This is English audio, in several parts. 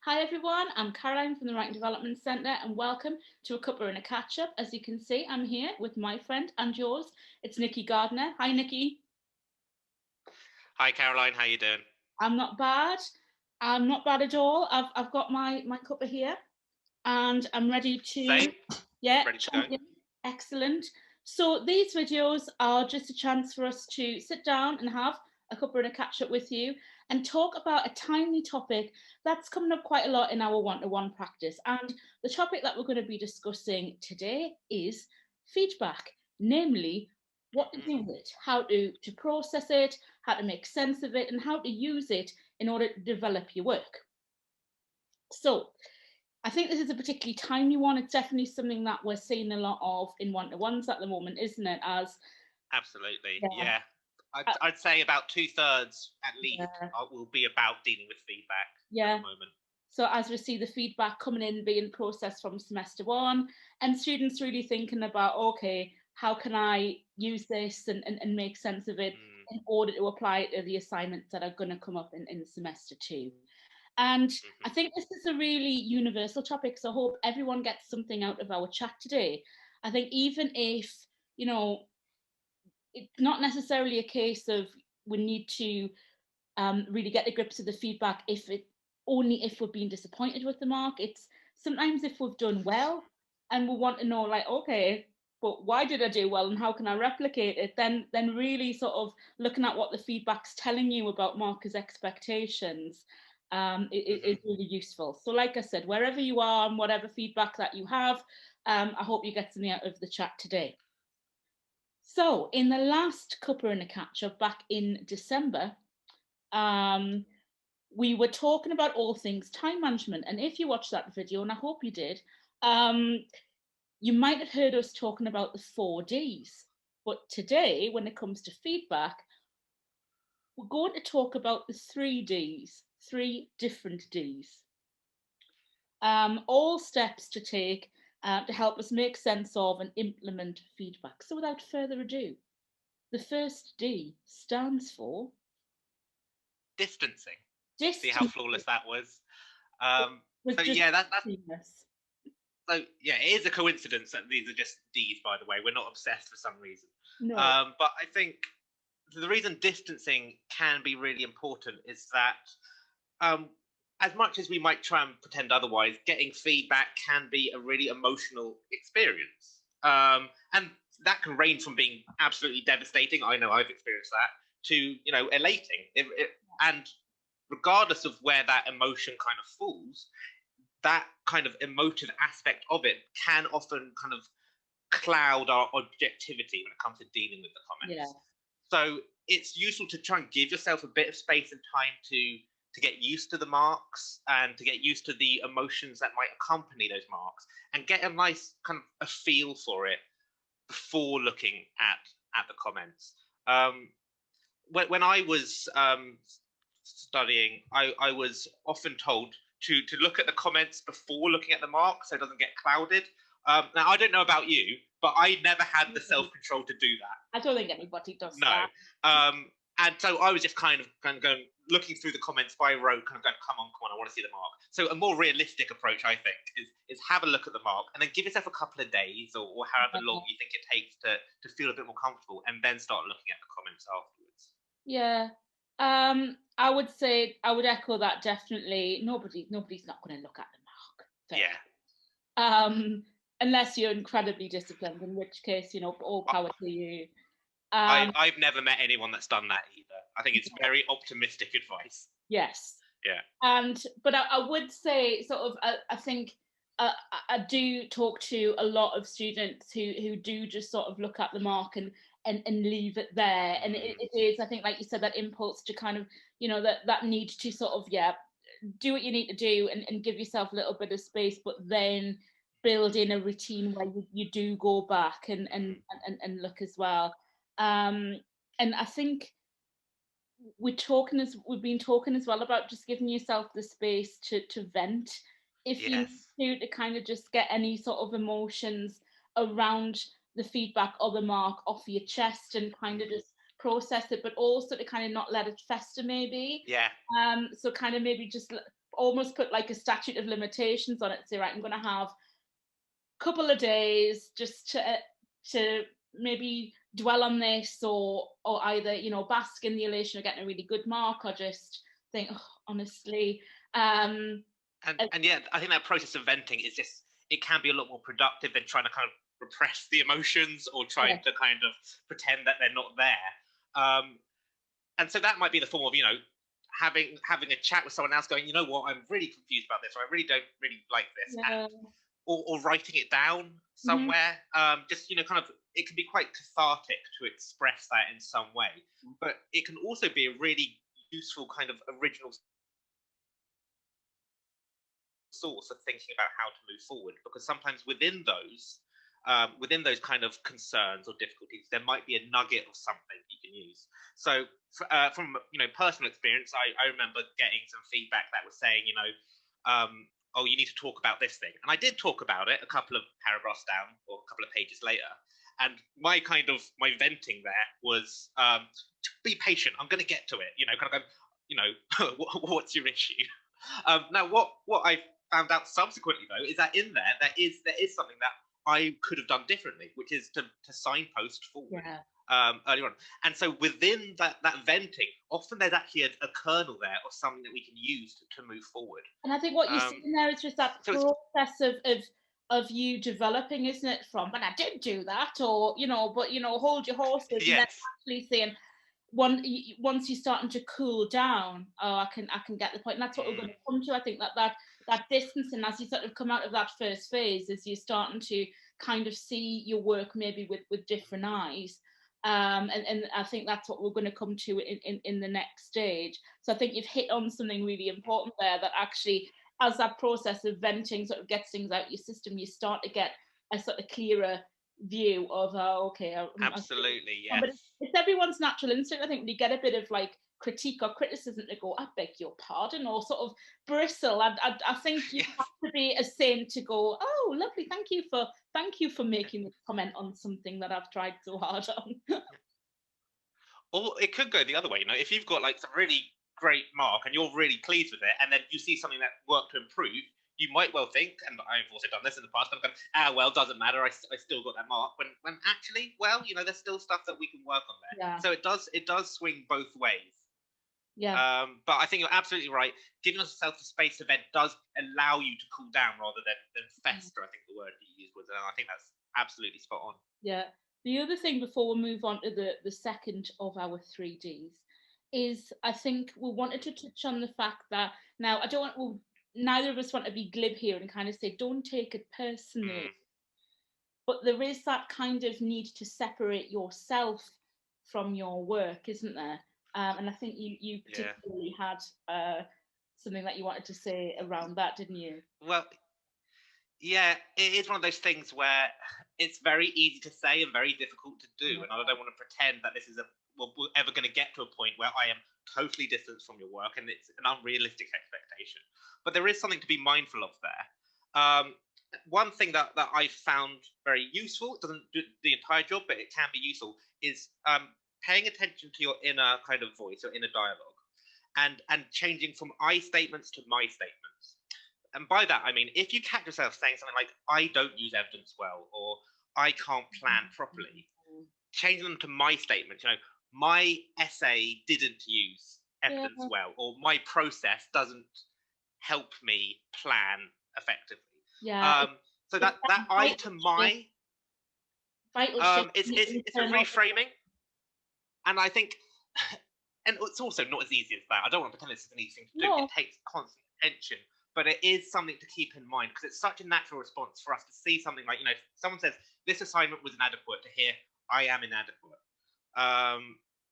Hi everyone, I'm Caroline from the Writing Development Centre and welcome to a cuppa and a catch up. As you can see, I'm here with my friend and yours. It's Nikki Gardner. Hi Nikki. Hi Caroline, how you doing? I'm not bad. I'm not bad at all. I've got my cuppa here and I'm ready to, Same, yeah, ready to go. champion. Excellent. So these videos are just a chance for us to sit down and have a cuppa and a catch up with you and talk about a timely topic that's coming up quite a lot in our one-to-one practice. And the topic that we're going to be discussing today is feedback, namely what to do with it, how to process it, how to make sense of it, and how to use it in order to develop your work. So I think this is a particularly timely one. It's definitely something that we're seeing a lot of in one-to-ones at the moment, isn't it? As Absolutely, yeah, yeah. I'd, uh, I'd say about 2/3 at least yeah, will be about dealing with feedback at the yeah. moment. So as we see the feedback coming in, being processed from semester one, and students really thinking about, okay, how can I use this and make sense of it Mm, in order to apply it to the assignments that are going to come up in semester two. And I hmm think this is a really universal topic, so I hope everyone gets something out of our chat today. I think even if, you know, it's not necessarily a case of we need to really get to grips with the feedback if it only if we're being disappointed with the mark. It's sometimes if we've done well and we want to know, like, okay, but why did I do well and how can I replicate it? Then really sort of looking at what the feedback's telling you about markers' expectations is hmm really useful. So, like I said, wherever you are and whatever feedback that you have, I hope you get something out of the chat today. So, in the last cuppa and a catch up back in December, um, we were talking about all things time management. And if you watched that video, and I hope you did, um, you might have heard us talking about the 4Ds. But today, when it comes to feedback, we're going to talk about the 3Ds, three different Ds. All steps to take to help us make sense of and implement feedback. So without further ado, the first D stands for Distancing. See how distance. flawless that was. Um, Was so just yeah, that's seamless. so yeah. It is a coincidence that these are just D's, by the way. We're not obsessed for some reason. No. But I think the reason distancing can be really important is that um, as much as we might try and pretend otherwise, getting feedback can be a really emotional experience. And that can range from being absolutely devastating, I know I've experienced that, to, elating. And regardless of where that emotion kind of falls, that kind of emotive aspect of it can often kind of cloud our objectivity when it comes to dealing with the Yeah. comments. So it's useful to try and give yourself a bit of space and time to get used to the marks and to get used to the emotions that might accompany those marks and get a nice kind of a feel for it before looking at the comments. When I was studying, I was often told to look at the comments before looking at the marks so it doesn't get clouded. Now I don't know about you, but I never had the self control to do that. I don't think anybody does No. that. And so I was just kind of going looking through the comments by row, kind of going, come on, I want to see the mark. So a more realistic approach, I think, is have a look at the mark and then give yourself a couple of days or however long you think it takes to feel a bit more comfortable, and then start looking at the comments afterwards. Yeah. I would say I would echo that definitely. Nobody's not going to look at the mark Yeah. first. Unless you're incredibly disciplined, in which case, all power to you. Um, I've never met anyone that's done that either. I think it's very optimistic advice. yes. Yeah. But I would say sort of I think I do talk to a lot of students who do just sort of look at the mark and leave it there, and Mm, it is, I think, like you said, that impulse to kind of, that need to sort of, yeah, do what you need to do and give yourself a little bit of space, but then build in a routine where you do go back mm, and look as well. um and I think we've been talking as well about just giving yourself the space to vent if you yes. need to kind of just get any sort of emotions around the feedback or the mark off your chest and kind of Mm, just process it, but also to kind of not let it fester maybe. yeah. So kind of maybe just almost put like a statute of limitations on it. Say, right, I'm going to have a couple of days just to maybe dwell on this, or either, you know, bask in the elation of getting a really good mark, or just think, oh, honestly. And yeah, I think that process of venting is just, it can be a lot more productive than trying to kind of repress the emotions or trying to kind of pretend that they're not there. And so that might be the form of, you know, having a chat with someone else, going, you know what, I'm really confused about this, or I really don't really like this, and, or writing it down somewhere. Just, you know, kind of, it can be quite cathartic to express that in some way, but it can also be a really useful kind of original source of thinking about how to move forward, because sometimes within those kind of concerns or difficulties, there might be a nugget of something you can use. So from, you know, personal experience, I remember getting some feedback that was saying, you know, oh, you need to talk about this thing, and I did talk about it a couple of paragraphs down or a couple of pages later, and my venting there was, be patient, I'm going to get to it, you know, kind of go, you know, what's your issue? Now what I found out subsequently, though, is that in there is something that I could have done differently, which is to signpost forward earlier on. And so within that venting, often there's actually a kernel there of something that we can use to move forward. And I think what you're seeing there is just that process of you developing, isn't it? From, but I did do that, or, you know, but, you know, hold your horses, and then actually saying, once you're starting to cool down, oh, I can get the point. And that's what we're going to come to. I think that distancing, as you sort of come out of that first phase, is you're starting to kind of see your work maybe with different eyes. And I think that's what we're going to come to in the next stage. So I think you've hit on something really important there, that actually, as that process of venting sort of gets things out your system, you start to get a sort of clearer view of, okay, absolutely, yes. But it's everyone's natural instinct, I think, when you get a bit of like critique or criticism, to go, I beg your pardon, or sort of bristle. I think you have to be a saint to go, oh, lovely, thank you for making this comment on something that I've tried so hard on. Or it could go the other way, you know, if you've got like some really great mark and you're really pleased with it, and then you see something that worked to improve, you might well think, and I've also done this in the past, I'm going, well, doesn't matter, I still got that mark, when actually, well, you know, there's still stuff that we can work on there. So it does swing both ways. But I think you're absolutely right. Giving yourself the space to vent does allow you to cool down rather than fester. I think the word you used was, and I think that's absolutely spot on. Yeah. The other thing, before we move on to the second of our 3Ds, is I think we wanted to touch on the fact that, now I don't want, neither of us want to be glib here and kind of say, don't take it personally. But there is that kind of need to separate yourself from your work, isn't there? And I think you particularly had something that you wanted to say around that, didn't you? Well, yeah, it is one of those things where it's very easy to say and very difficult to do. And I don't want to pretend that this is we're ever going to get to a point where I am totally distanced from your work and it's an unrealistic expectation. But there is something to be mindful of there. One thing that I found very useful, it doesn't do the entire job, but it can be useful, is paying attention to your inner kind of voice or inner dialogue, and changing from I statements to my statements. And by that, I mean, if you catch yourself saying something like, I don't use evidence well, or I can't plan properly, changing them to my statements, you know, my essay didn't use evidence well, or my process doesn't help me plan effectively. So that I to my, it's a reframing. And I think, and it's also not as easy as that. I don't want to pretend this is an easy thing to do. It takes constant attention, but it is something to keep in mind, because it's such a natural response for us to see something like, you know, if someone says this assignment was inadequate, to hear I am inadequate.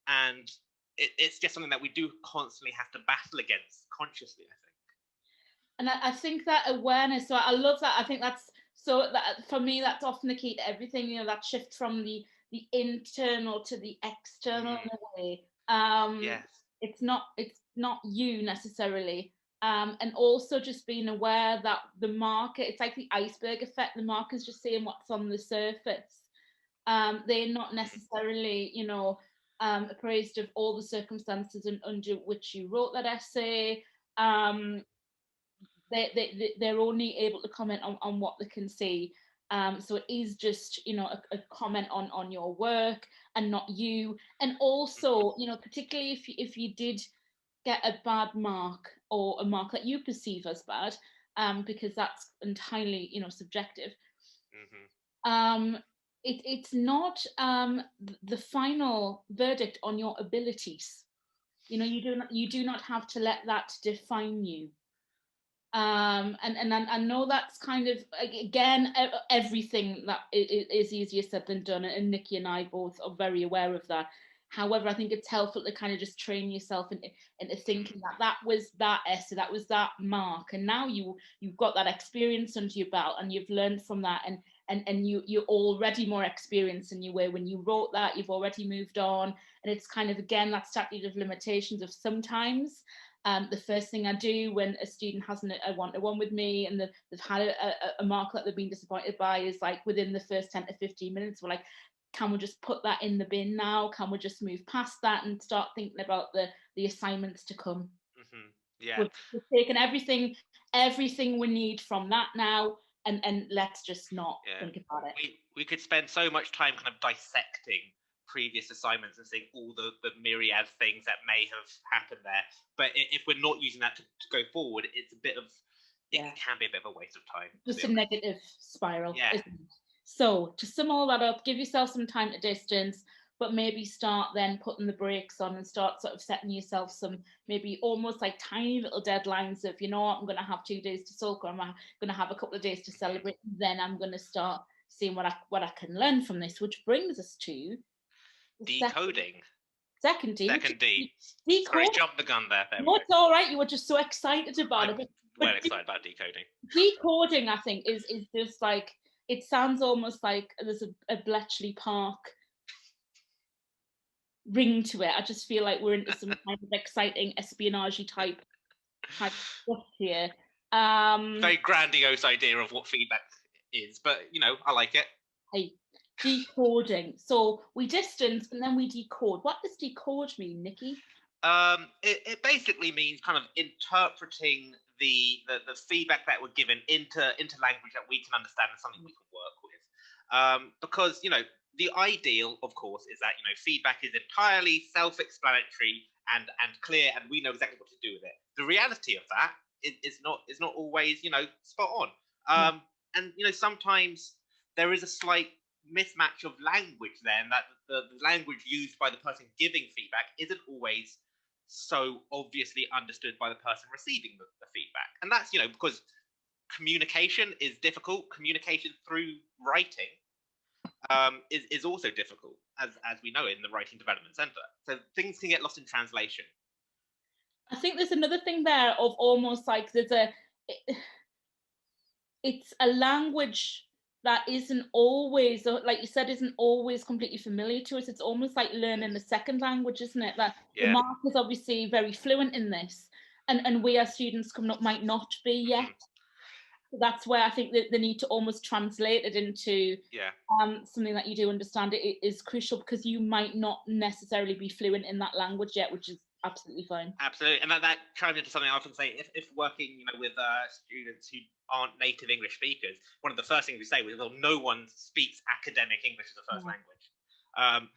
And it's just something that we do constantly have to battle against consciously, I think. And I think that awareness, so I love that. I think that's, so that for me, that's often the key to everything, you know, that shift from the internal to the external in a way. It's not you necessarily. And also just being aware that the market, it's like the iceberg effect. The market's just seeing what's on the surface. They're not necessarily, you know, appraised of all the circumstances under which you wrote that essay. they're only able to comment on what they can see. So it is just, you know, a comment on your work and not you. And also, you know, particularly if you did get a bad mark or a mark that you perceive as bad, because that's entirely, you know, subjective. It's not the final verdict on your abilities. You know, you do not have to let that define you. And I know that's kind of, again, everything that is easier said than done, and Nikki and I both are very aware of that. However, I think it's helpful to kind of just train yourself into thinking that that was that essay, that was that mark, and now you've got that experience under your belt, and you've learned from that, and you're already more experienced than you were when you wrote that. You've already moved on, and it's kind of, again, that statute of limitations of sometimes. The first thing I do when a student has a one-to-one with me and they've had a mark that they've been disappointed by is like within the first 10 to 15 minutes, we're like, can we just put that in the bin now? Can we just move past that and start thinking about the assignments to come? Yeah. We've taken everything we need from that now, and let's just not think about it. We could spend so much time kind of dissecting previous assignments and seeing all the myriad things that may have happened there, but if we're not using that to go forward, it can be a bit of a waste of time. Just a negative spiral. Yeah. Isn't it? So to sum all that up, give yourself some time to distance, but maybe start then putting the brakes on and start sort of setting yourself some maybe almost like tiny little deadlines of, you know what, I'm going to have 2 days to sulk, or I'm going to have a couple of days to celebrate, then I'm going to start seeing what I can learn from this, which brings us to decoding. Second D. Decode. Sorry, jumped the gun there. No, it's all right. You were just so excited about it. Well excited about decoding. Decoding, I think, is just like, it sounds almost like there's a Bletchley Park ring to it. I just feel like we're into some kind of exciting espionage type stuff here. Very grandiose idea of what feedback is, but you know, I like it. Hey, decoding. So we distance and then we decode. What does decode mean, Nikki? It basically means kind of interpreting the feedback that we're given into language that we can understand and something we can work with. Because, you know, the ideal, of course, is that, you know, feedback is entirely self-explanatory and clear, and we know exactly what to do with it. The reality of that is not always, you know, spot on. And, you know, sometimes there is a slight mismatch of language then, that the language used by the person giving feedback isn't always so obviously understood by the person receiving the feedback. And that's, you know, because communication is difficult. Communication through writing is also difficult, as we know in the Writing Development Centre. So things can get lost in translation. I think there's another thing there of almost like it's a language that isn't always, like you said, isn't always completely familiar to us. It's almost like learning a second language, isn't it? That the mark is obviously very fluent in this, and we as students coming up might not be yet. So that's where I think that the need to almost translate it into something that you do understand it is crucial, because you might not necessarily be fluent in that language yet, which is absolutely fine. Absolutely, and that chimes into something I often say. If working, you know, with students who aren't native English speakers, one of the first things we say is, well, no one speaks academic English as a first language.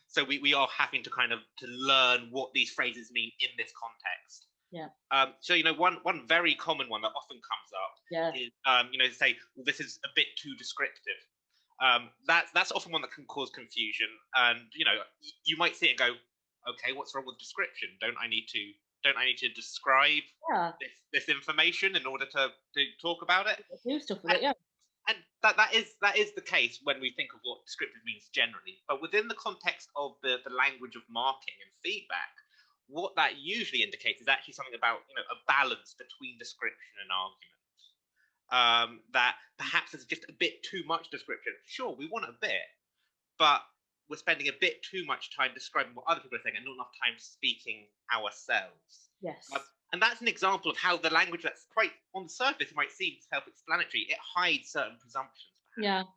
So we are having to kind of to learn what these phrases mean in this context. So, you know, one very common one that often comes up is, you know, to say, well, this is a bit too descriptive. That's often one that can cause confusion, and you know, you might see it and go, okay, what's wrong with description? Don't I need to describe this information in order to talk about it? Do stuff with it, And that is the case when we think of what descriptive means generally. But within the context of the language of marking and feedback, what that usually indicates is actually something about, you know, a balance between description and argument. That perhaps there's just a bit too much description. Sure, we want a bit, but we're spending a bit too much time describing what other people are saying and not enough time speaking ourselves. Yes. And that's an example of how the language that's quite on the surface might seem self-explanatory, it hides certain presumptions. Perhaps.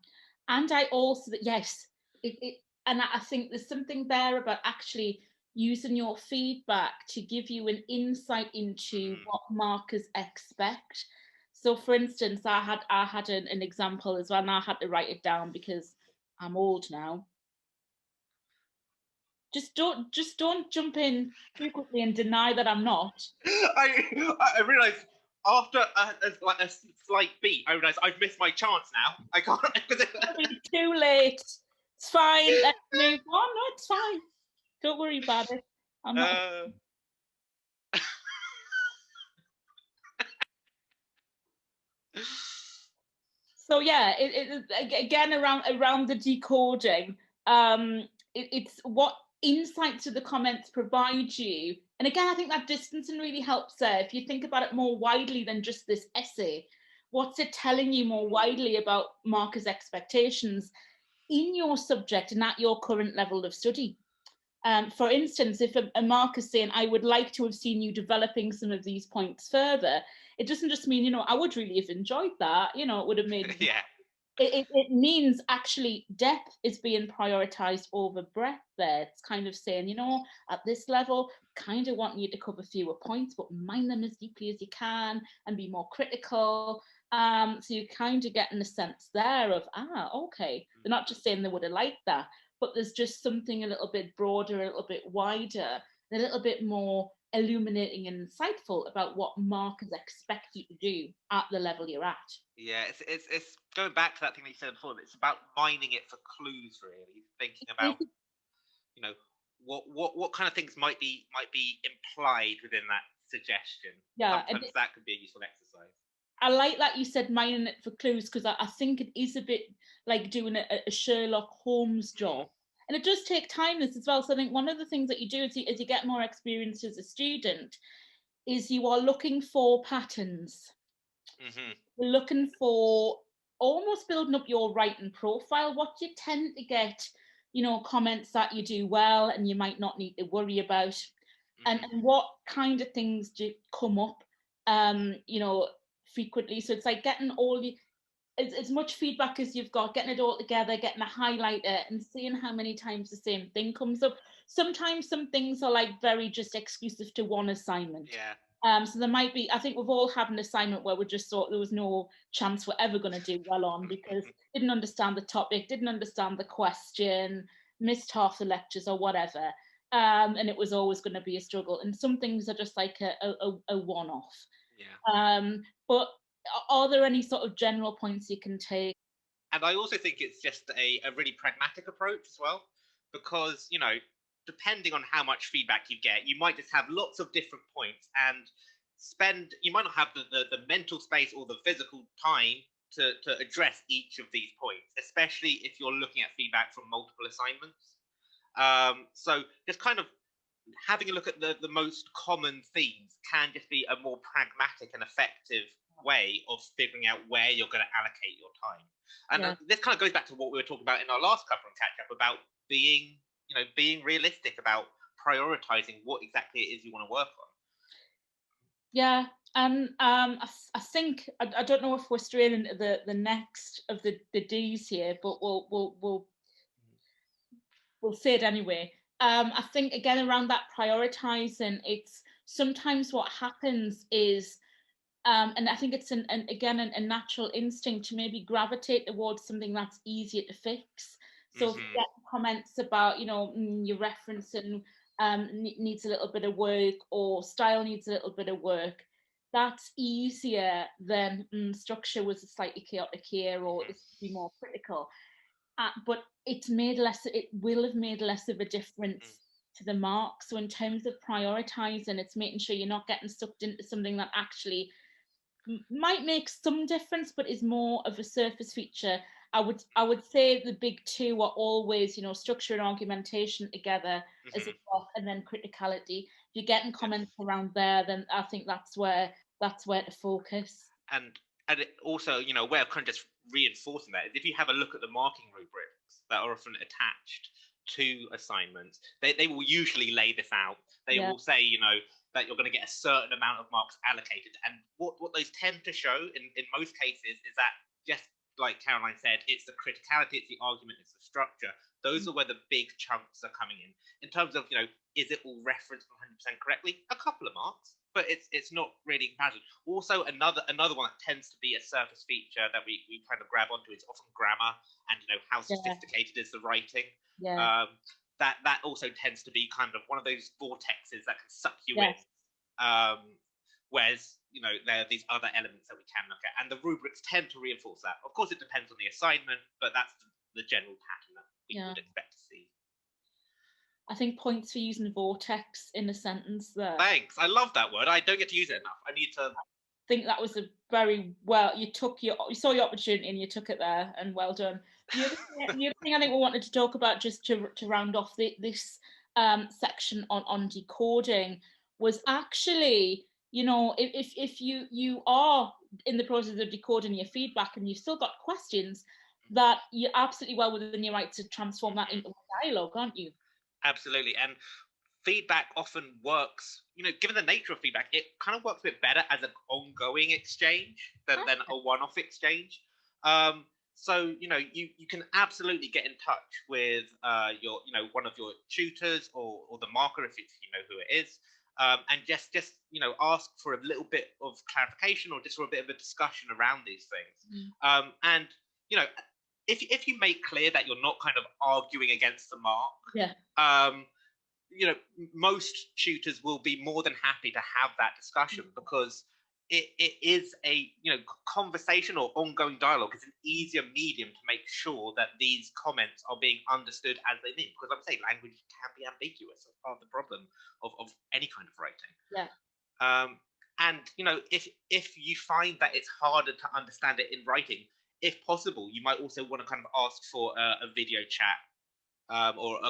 And I also, and I think there's something there about actually using your feedback to give you an insight into what markers expect. So for instance, I had an example as well, and I had to write it down because I'm old now. Just don't jump in too quickly and deny that I'm not. I realised after like a slight beat, I realised I've missed my chance now. I can't. It's too late. It's fine. Let's move on. No, it's fine. Don't worry about it. I'm not. So yeah, again around the decoding. It's what insights do the comments provide you, and again, I think that distancing really helps there. If you think about it more widely than just this essay, what's it telling you more widely about markers' expectations in your subject and at your current level of study? For instance, if a mark is saying, I would like to have seen you developing some of these points further, it doesn't just mean, I would really have enjoyed that, it would have made Yeah. It means actually depth is being prioritized over breadth there. It's kind of saying, at this level, kind of wanting you to cover fewer points, but mind them as deeply as you can and be more critical. So you're kind of getting a sense there of, okay, they're not just saying they would have liked that, but there's just something a little bit broader, a little bit wider, a little bit more illuminating and insightful about what markers expect you to do at the level you're at. Yeah, it's going back to that thing that you said before. It's about mining it for clues, really. Thinking about, you know, what kind of things might be implied within that suggestion. Yeah, sometimes that could be a useful exercise. I like that you said mining it for clues, because I think it is a bit like doing a Sherlock Holmes job. And it does take time, this as well. So I think one of the things that you do as you get more experience as a student is you are looking for patterns. You're looking for almost building up your writing profile. What you tend to get, comments that you do well and you might not need to worry about. And what kind of things do come up, frequently. So it's like getting as much feedback as you've got, getting it all together, getting a highlighter and seeing how many times the same thing comes up. Sometimes some things are like very just exclusive to one assignment. Yeah. So there might be, I think we've all had an assignment where we just thought there was no chance we're ever going to do well on because didn't understand the topic, didn't understand the question, missed half the lectures or whatever. And it was always going to be a struggle. And some things are just like a one-off. Yeah. But are there any sort of general points you can take? And I also think it's just a really pragmatic approach as well, because, depending on how much feedback you get, you might just have lots of different points and you might not have the mental space or the physical time to address each of these points, especially if you're looking at feedback from multiple assignments. So just kind of having a look at the most common themes can just be a more pragmatic and effective way of figuring out where you're going to allocate your time. And this kind of goes back to what we were talking about in our last Cuppa and catch up about being realistic about prioritizing what exactly it is you want to work on. Yeah, and I think I don't know if we're straight into the next of the D's here, but we'll say it anyway. I think again around that prioritizing, it's sometimes what happens is, and I think it's again a natural instinct to maybe gravitate towards something that's easier to fix. So if you get comments about, your referencing needs a little bit of work or style needs a little bit of work, that's easier than structure was slightly chaotic here or this could be more critical. But it will have made less of a difference to the mark. So in terms of prioritizing, it's making sure you're not getting sucked into something that actually might make some difference, but is more of a surface feature. I would say the big two are always, structure and argumentation together as a block, and then criticality. If you're getting comments around there, then I think that's where to focus. And it also, a way of kind of just reinforcing that is if you have a look at the marking rubrics that are often attached to assignments, they will usually lay this out. They will say, that you're going to get a certain amount of marks allocated. And what those tend to show in most cases is that, just like Caroline said, it's the criticality, it's the argument, it's the structure. Those are where the big chunks are coming in. In terms of, is it all referenced 100% correctly? A couple of marks. but it's not really comparison. Also, another one that tends to be a surface feature that we kind of grab onto is often grammar and how sophisticated is the writing. Yeah. That also tends to be kind of one of those vortexes that can suck you Yes. in. Whereas there are these other elements that we can look at, and the rubrics tend to reinforce that. Of course, it depends on the assignment, but that's the general pattern that we would expect to see. I think points for using vortex in a sentence there. Thanks. I love that word. I don't get to use it enough. I need to. I think that was a very well. You saw your opportunity and you took it there, and well done. The other thing I think we wanted to talk about, just to round off this section on decoding, was actually, if you are in the process of decoding your feedback and you've still got questions, that you're absolutely well within your right to transform that into a dialogue, aren't you? Absolutely. And feedback often works, given the nature of feedback, it kind of works a bit better as an ongoing exchange than a one-off exchange. So you can absolutely get in touch with your one of your tutors or the marker if you know who it is, and just ask for a little bit of clarification or just for a bit of a discussion around these things. And if you make clear that you're not kind of arguing against the mark, most tutors will be more than happy to have that discussion, because it is a conversation or ongoing dialogue is an easier medium to make sure that these comments are being understood as they mean, because I'm saying language can be ambiguous. That's part of the problem of any kind of writing. And if you find that it's harder to understand it in writing, if possible, you might also want to kind of ask for a video chat or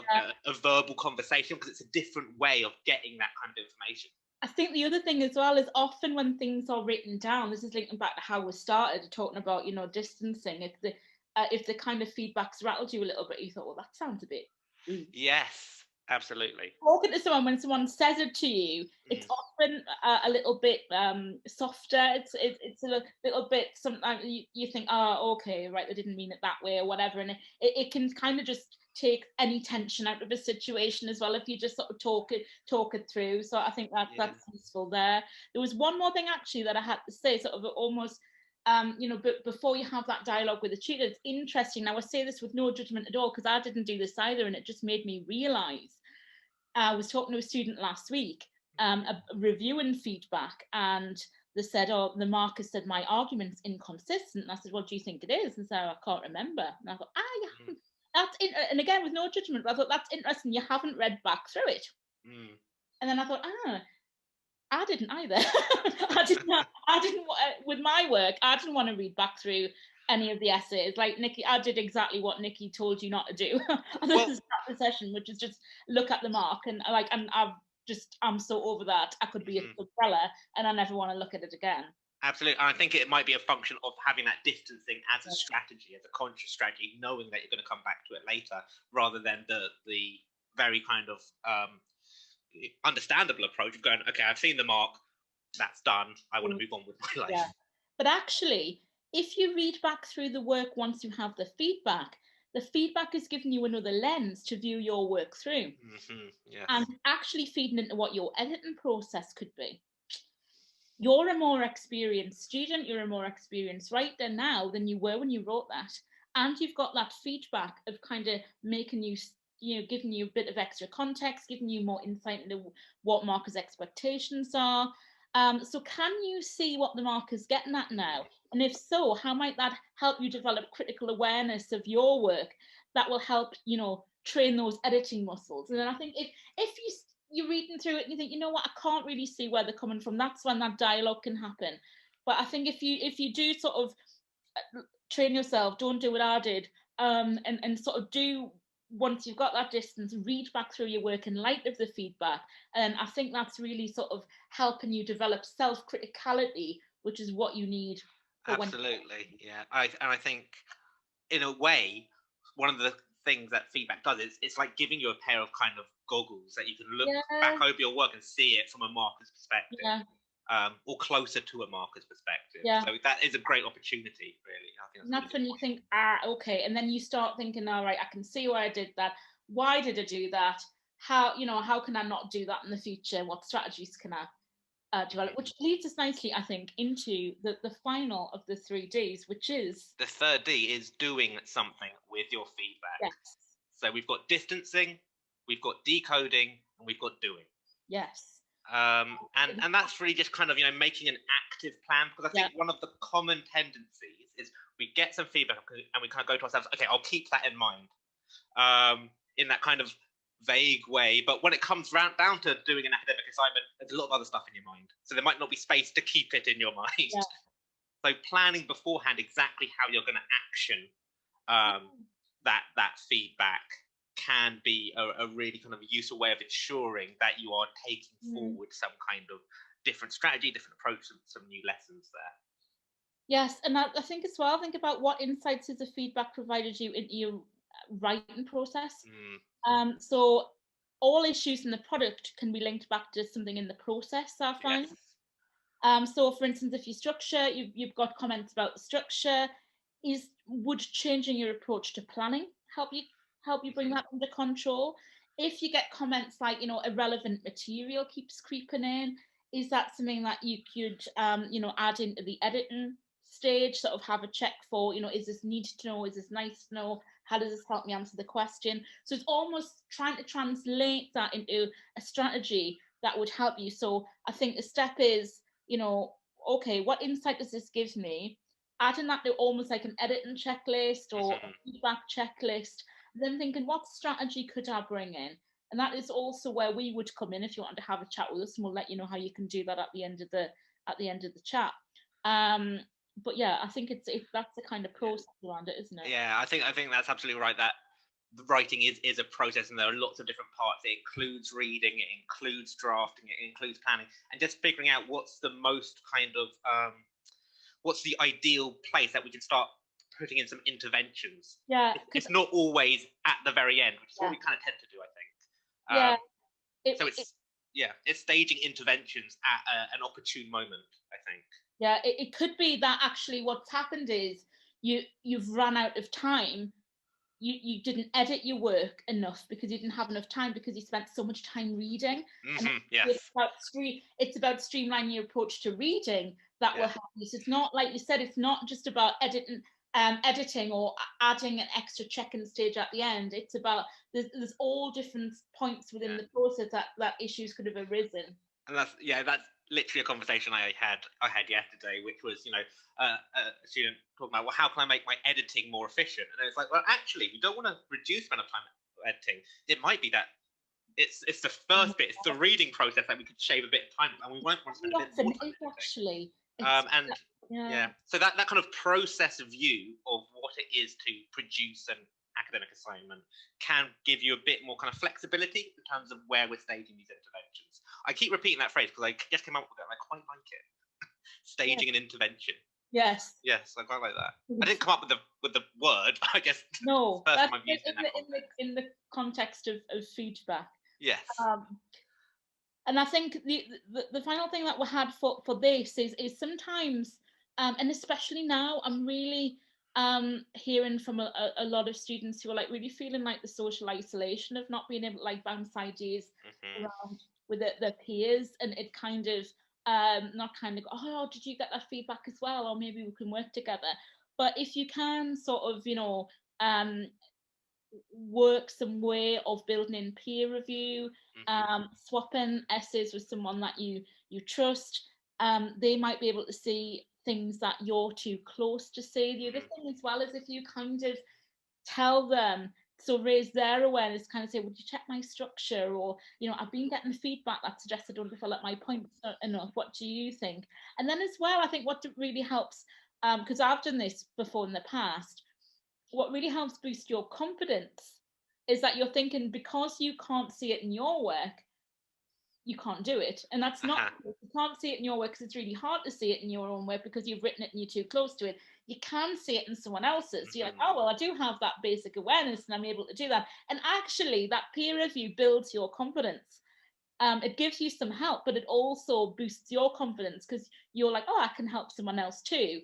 a verbal conversation, because it's a different way of getting that kind of information. I think the other thing as well is often when things are written down, this is linking back to how we started talking about, distancing. If the kind of feedback's rattled you a little bit, you thought, well, that sounds a bit rude. Yes, absolutely. Talking to someone, when someone says it to you, it's often a little bit softer. It's a little bit, sometimes you think, oh, okay, right, they didn't mean it that way or whatever. And it can kind of just take any tension out of a situation as well if you just sort of talk it through. So I think that's useful there. There was one more thing actually that I had to say, sort of almost but before you have that dialogue with the tutor, it's interesting. Now I say this with no judgment at all, because I didn't do this either, and it just made me realize. I was talking to a student last week, reviewing feedback, and they said, oh, the marker said my argument's inconsistent. And I said, well, do you think it is? And so I can't remember. And I thought, yeah, that's it. And again, with no judgment, but I thought, that's interesting. You haven't read back through it. And then I thought, I didn't either. I didn't with my work, I didn't want to read back through any of the essays. Like Nicky, I did exactly what Nicky told you not to do. And this is the session, which is just look at the mark, and I'm so over that. I could be a umbrella, and I never want to look at it again. Absolutely. And I think it might be a function of having that distancing as a strategy, as a conscious strategy, knowing that you're going to come back to it later, rather than the very kind of understandable approach of going, okay, I've seen the mark, that's done, I want to move on with my life. But actually, if you read back through the work once you have the feedback is giving you another lens to view your work through. And actually feeding into what your editing process could be. You're a more experienced student, you're a more experienced writer now than you were when you wrote that. And you've got that feedback of kind of making you, giving you a bit of extra context, giving you more insight into what markers' expectations are. So can you see what the marker's getting at now? And if so, how might that help you develop critical awareness of your work that will help, train those editing muscles? And then I think if you're reading through it and you think, you know what, I can't really see where they're coming from, that's when that dialogue can happen. But I think if you do sort of train yourself, don't do what I did, and sort of do, once you've got that distance, read back through your work in light of the feedback. And I think that's really sort of helping you develop self-criticality, which is what you need. Absolutely, yeah. I think, in a way, one of the things that feedback does is it's like giving you a pair of kind of goggles that you can look back over your work and see it from a marker's perspective. Or closer to a marker's perspective. So that is a great opportunity, really. I think that's when you think, okay, and then you start thinking, all right, I can see why I did that. Why did I do that? How can I not do that in the future? What strategies can I develop, which leads us nicely, I think, into the final of the 3Ds, which is... The third D is doing something with your feedback. Yes. So we've got distancing, we've got decoding, and we've got doing. Yes. And that's really just kind of, making an active plan, because I think one of the common tendencies is we get some feedback and we kind of go to ourselves, okay, I'll keep that in mind, in that kind of vague way. But when it comes down to doing an academic assignment, there's a lot of other stuff in your mind, so there might not be space to keep it in your mind. Yeah. So planning beforehand exactly how you're going to action that feedback can be a really kind of useful way of ensuring that you are taking forward some kind of different strategy, different approach, some new lessons there. Yes, and I think as well, think about what insights has the feedback provided you in your writing process. So all issues in the product can be linked back to something in the process, I find. Yes. So for instance, if you structure, you've got comments about the structure, would changing your approach to planning help you bring that under control? If you get comments like, irrelevant material keeps creeping in, is that something that you could, add into the editing stage, sort of have a check for, is this need to know, is this nice to know, how does this help me answer the question? So it's almost trying to translate that into a strategy that would help you. So I think the step is, okay, what insight does this give me? Adding that to almost like an editing checklist or a feedback checklist, then thinking, what strategy could I bring in? And that is also where we would come in if you want to have a chat with us, and we'll let you know how you can do that at the end of the chat. But yeah, I think that's the kind of process around it, isn't it? Yeah, I think that's absolutely right. That writing is a process, and there are lots of different parts. It includes reading, it includes drafting, it includes planning, and just figuring out what's the most kind of what's the ideal place that we can start putting in some interventions. Yeah, it's not always at the very end, which is what we kind of tend to do, I think. It's staging interventions at an opportune moment, I think. Yeah, it could be that actually what's happened is you've run out of time. You didn't edit your work enough because you didn't have enough time, because you spent so much time reading. Yes. It's about streamlining your approach to reading that will help you. So it's not, like you said, it's not just about editing or adding an extra check-in stage at the end. It's about there's all different points within the process that issues could have arisen. And that's literally a conversation I had yesterday, which was, a student talking about, well, how can I make my editing more efficient? And it's like, well, actually, we don't want to reduce the amount of time editing. It might be that it's the first bit, it's the reading process that we could shave a bit of time, and we won't want to spend a bit more time actually. So that kind of process view of what it is to produce an academic assignment can give you a bit more kind of flexibility in terms of where we're staging these interventions. I keep repeating that phrase because I just came up with it and I quite like it. Staging an intervention. Yes, I quite like that. I didn't come up with the word. I guess no, that's in the context of feedback. Yes. And I think the final thing that we had for this is sometimes, and especially now, I'm really hearing from a lot of students who are like really feeling like the social isolation of not being able to like bounce ideas around with their peers, and it kind of not kind of, oh, did you get that feedback as well, or maybe we can work together. But if you can sort of work some way of building in peer review, swapping essays with someone that you trust, they might be able to see things that you're too close to see. The other thing as well is if you kind of tell them, so raise their awareness, kind of say, would you check my structure? Or, I've been getting feedback that suggests I don't develop my points enough. What do you think? And then as well, I think what really helps, because I've done this before in the past, what really helps boost your confidence is that you're thinking, because you can't see it in your work, you can't do it. And that's not, you can't see it in your work because it's really hard to see it in your own work because you've written it and you're too close to it. You can see it in someone else's. You're like, oh, well, I do have that basic awareness and I'm able to do that. And actually, that peer review builds your confidence. It gives you some help, but it also boosts your confidence because you're like, oh, I can help someone else too.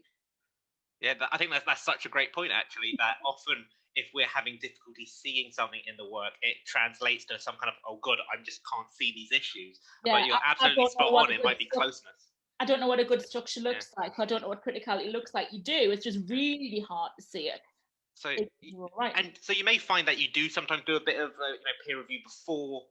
Yeah, I think that's such a great point, actually, that often if we're having difficulty seeing something in the work, it translates to some kind of, oh god, I just can't see these issues. Yeah, But you're I absolutely don't know spot what on. a It good might be closeness. I don't know what a good structure looks like. I don't know what criticality looks like. You do. It's just really hard to see it. So, Right. and so you may find that you do sometimes do a bit of peer review before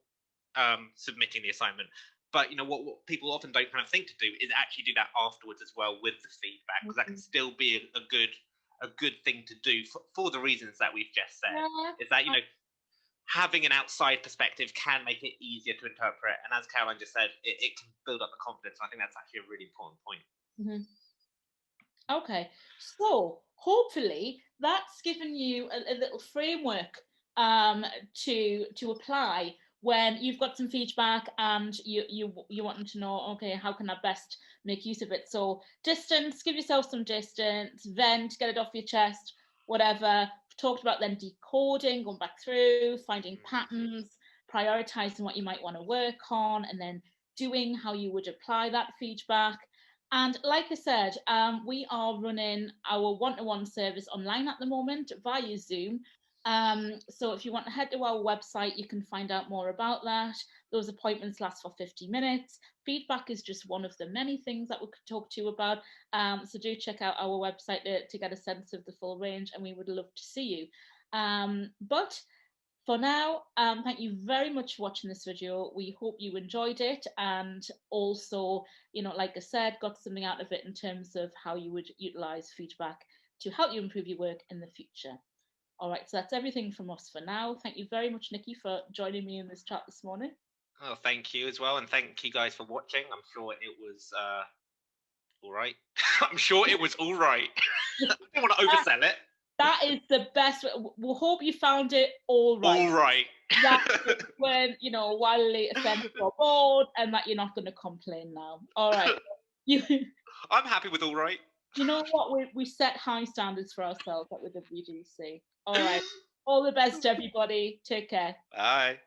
submitting the assignment. But what people often don't kind of think to do is actually do that afterwards as well with the feedback, because that can still be a good thing to do for the reasons that we've just said. Yeah. Is that having an outside perspective can make it easier to interpret, and as Caroline just said, it can build up the confidence. I think that's actually a really important point. Okay, so hopefully that's given you a little framework to apply when you've got some feedback and you want to know, okay, how can I best make use of it? So distance, give yourself some distance, vent, get it off your chest, whatever. We've talked about then decoding, going back through, finding patterns, prioritizing what you might want to work on, and then doing how you would apply that feedback. And like I said, we are running our one-to-one service online at the moment via Zoom. So if you want to head to our website, you can find out more about that. Those appointments last for 50 minutes. Feedback is just one of the many things that we could talk to you about. So do check out our website to get a sense of the full range, and we would love to see you. But for now, thank you very much for watching this video. We hope you enjoyed it, and also, like I said, got something out of it in terms of how you would utilize feedback to help you improve your work in the future. All right, so that's everything from us for now. Thank you very much, Nikki, for joining me in this chat this morning. Oh, thank you as well, and thank you guys for watching. I'm sure it was all right. I'm sure it was all right. I don't want to oversell it. That is the best. We'll hope you found it all right. All right. That's when, a while later send you're bored and that you're not going to complain now. All right. I'm happy with all right. You know what? We set high standards for ourselves at the WDC. All right. All the best, everybody. Take care. Bye.